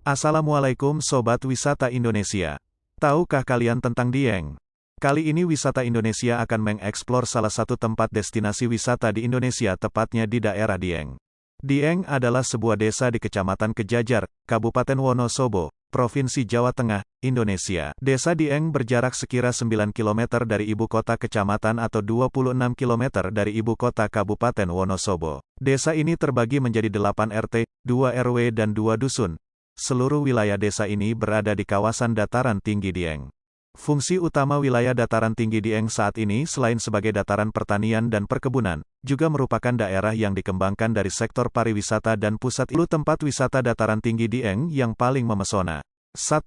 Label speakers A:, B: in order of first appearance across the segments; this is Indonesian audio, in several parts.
A: Assalamualaikum Sobat Wisata Indonesia. Tahukah kalian tentang Dieng? Kali ini Wisata Indonesia akan mengeksplor salah satu tempat destinasi wisata di Indonesia, tepatnya di daerah Dieng. Dieng adalah sebuah desa di Kecamatan Kejajar, Kabupaten Wonosobo, Provinsi Jawa Tengah, Indonesia. Desa Dieng berjarak sekira 9 km dari ibu kota kecamatan atau 26 km dari ibu kota Kabupaten Wonosobo. Desa ini terbagi menjadi 8 RT, 2 RW dan 2 dusun. Seluruh wilayah desa ini berada di kawasan dataran tinggi Dieng. Fungsi utama wilayah dataran tinggi Dieng saat ini selain sebagai dataran pertanian dan perkebunan, juga merupakan daerah yang dikembangkan dari sektor pariwisata dan pusat tempat wisata dataran tinggi Dieng yang paling memesona. 1.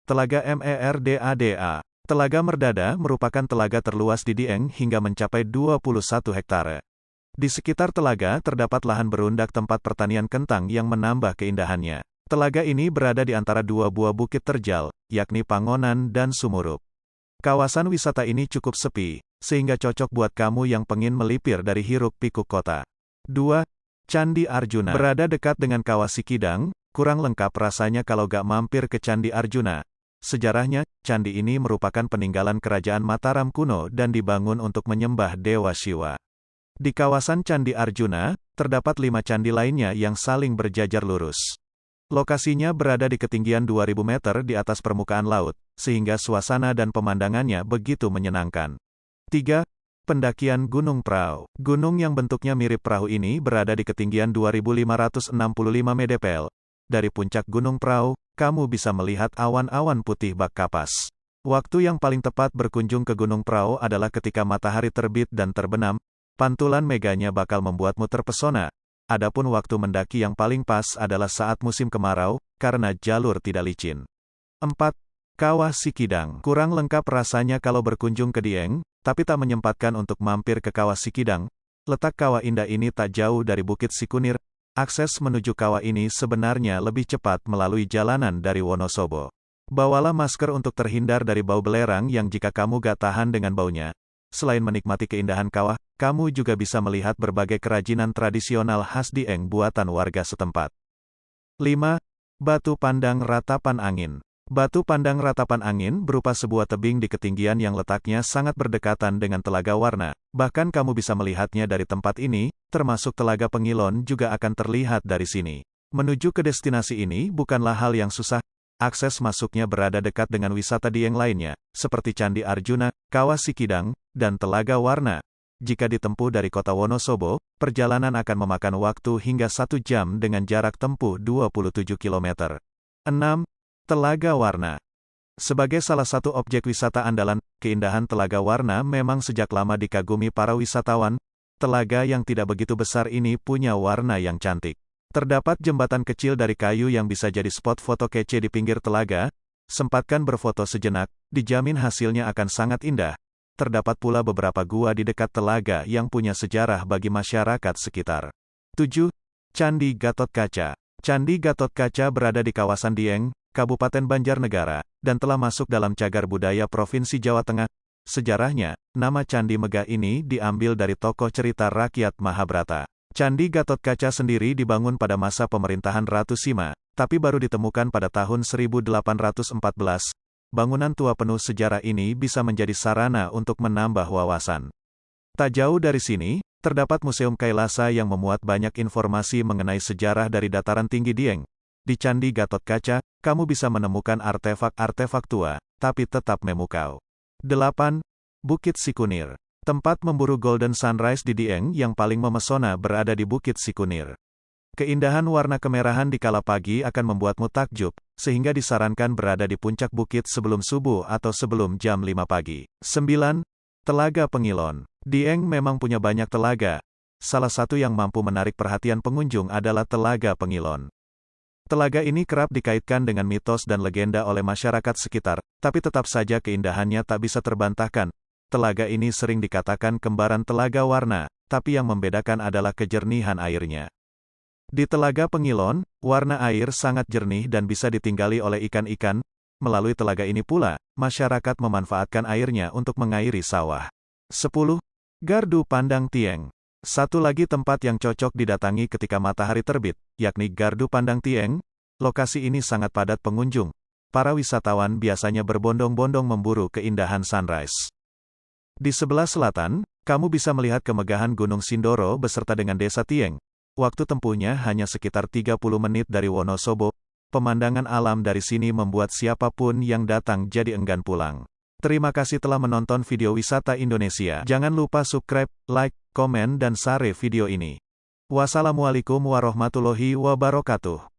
A: Telaga Merdada. Telaga Merdada merupakan telaga terluas di Dieng hingga mencapai 21 hektare. Di sekitar telaga terdapat lahan berundak tempat pertanian kentang yang menambah keindahannya. Telaga ini berada di antara dua buah bukit terjal, yakni Pangonan dan Sumurup. Kawasan wisata ini cukup sepi, sehingga cocok buat kamu yang pengin melipir dari hiruk-pikuk kota. 2. Candi Arjuna. Berada dekat dengan Kawah Sikidang, kurang lengkap rasanya kalau gak mampir ke Candi Arjuna. Sejarahnya, candi ini merupakan peninggalan kerajaan Mataram kuno dan dibangun untuk menyembah Dewa Siwa. Di kawasan Candi Arjuna, terdapat 5 candi lainnya yang saling berjajar lurus. Lokasinya berada di ketinggian 2000 meter di atas permukaan laut, sehingga suasana dan pemandangannya begitu menyenangkan. 3. Pendakian Gunung Prau. Gunung yang bentuknya mirip perahu ini berada di ketinggian 2565 mdpl. Dari puncak Gunung Prau, kamu bisa melihat awan-awan putih bak kapas. Waktu yang paling tepat berkunjung ke Gunung Prau adalah ketika matahari terbit dan terbenam, pantulan meganya bakal membuatmu terpesona. Adapun waktu mendaki yang paling pas adalah saat musim kemarau, karena jalur tidak licin. 4. Kawah Sikidang. Kurang lengkap rasanya kalau berkunjung ke Dieng, tapi tak menyempatkan untuk mampir ke Kawah Sikidang. Letak kawah indah ini tak jauh dari Bukit Sikunir. Akses menuju kawah ini sebenarnya lebih cepat melalui jalanan dari Wonosobo. Bawalah masker untuk terhindar dari bau belerang yang jika kamu gak tahan dengan baunya. Selain menikmati keindahan kawah, kamu juga bisa melihat berbagai kerajinan tradisional khas Dieng buatan warga setempat. 5. Batu Pandang Ratapan Angin. Batu Pandang Ratapan Angin berupa sebuah tebing di ketinggian yang letaknya sangat berdekatan dengan Telaga Warna. Bahkan kamu bisa melihatnya dari tempat ini, termasuk Telaga Pengilon juga akan terlihat dari sini. Menuju ke destinasi ini bukanlah hal yang susah. Akses masuknya berada dekat dengan wisata Dieng lainnya, seperti Candi Arjuna, Kawah Sikidang, dan Telaga Warna. Jika ditempuh dari kota Wonosobo, perjalanan akan memakan waktu hingga 1 jam dengan jarak tempuh 27 km. 6. Telaga Warna. Sebagai salah satu objek wisata andalan, keindahan Telaga Warna memang sejak lama dikagumi para wisatawan. Telaga yang tidak begitu besar ini punya warna yang cantik. Terdapat jembatan kecil dari kayu yang bisa jadi spot foto kece di pinggir telaga. Sempatkan berfoto sejenak, dijamin hasilnya akan sangat indah. Terdapat pula beberapa gua di dekat telaga yang punya sejarah bagi masyarakat sekitar. 7. Candi Gatotkaca. Candi Gatotkaca berada di kawasan Dieng, Kabupaten Banjarnegara, dan telah masuk dalam cagar budaya Provinsi Jawa Tengah. Sejarahnya, nama Candi Megah ini diambil dari tokoh cerita rakyat Mahabharata. Candi Gatotkaca sendiri dibangun pada masa pemerintahan Ratu Sima, tapi baru ditemukan pada tahun 1814. Bangunan tua penuh sejarah ini bisa menjadi sarana untuk menambah wawasan. Tak jauh dari sini, terdapat Museum Kailasa yang memuat banyak informasi mengenai sejarah dari dataran tinggi Dieng. Di Candi Gatotkaca, kamu bisa menemukan artefak-artefak tua, tapi tetap memukau. 8. Bukit Sikunir. Tempat memburu Golden Sunrise di Dieng yang paling memesona berada di Bukit Sikunir. Keindahan warna kemerahan di kala pagi akan membuatmu takjub, sehingga disarankan berada di puncak bukit sebelum subuh atau sebelum jam 5 pagi. 9. Telaga Pengilon. Dieng memang punya banyak telaga. Salah satu yang mampu menarik perhatian pengunjung adalah Telaga Pengilon. Telaga ini kerap dikaitkan dengan mitos dan legenda oleh masyarakat sekitar, tapi tetap saja keindahannya tak bisa terbantahkan. Telaga ini sering dikatakan kembaran Telaga Warna, tapi yang membedakan adalah kejernihan airnya. Di Telaga Pengilon, warna air sangat jernih dan bisa ditinggali oleh ikan-ikan. Melalui telaga ini pula, masyarakat memanfaatkan airnya untuk mengairi sawah. 10. Gardu Pandang Tieng. Satu lagi tempat yang cocok didatangi ketika matahari terbit, yakni Gardu Pandang Tieng. Lokasi ini sangat padat pengunjung. Para wisatawan biasanya berbondong-bondong memburu keindahan sunrise. Di sebelah selatan, kamu bisa melihat kemegahan Gunung Sindoro beserta dengan Desa Tieng. Waktu tempuhnya hanya sekitar 30 menit dari Wonosobo. Pemandangan alam dari sini membuat siapapun yang datang jadi enggan pulang. Terima kasih telah menonton video wisata Indonesia. Jangan lupa subscribe, like, komen dan share video ini. Wassalamualaikum warahmatullahi wabarakatuh.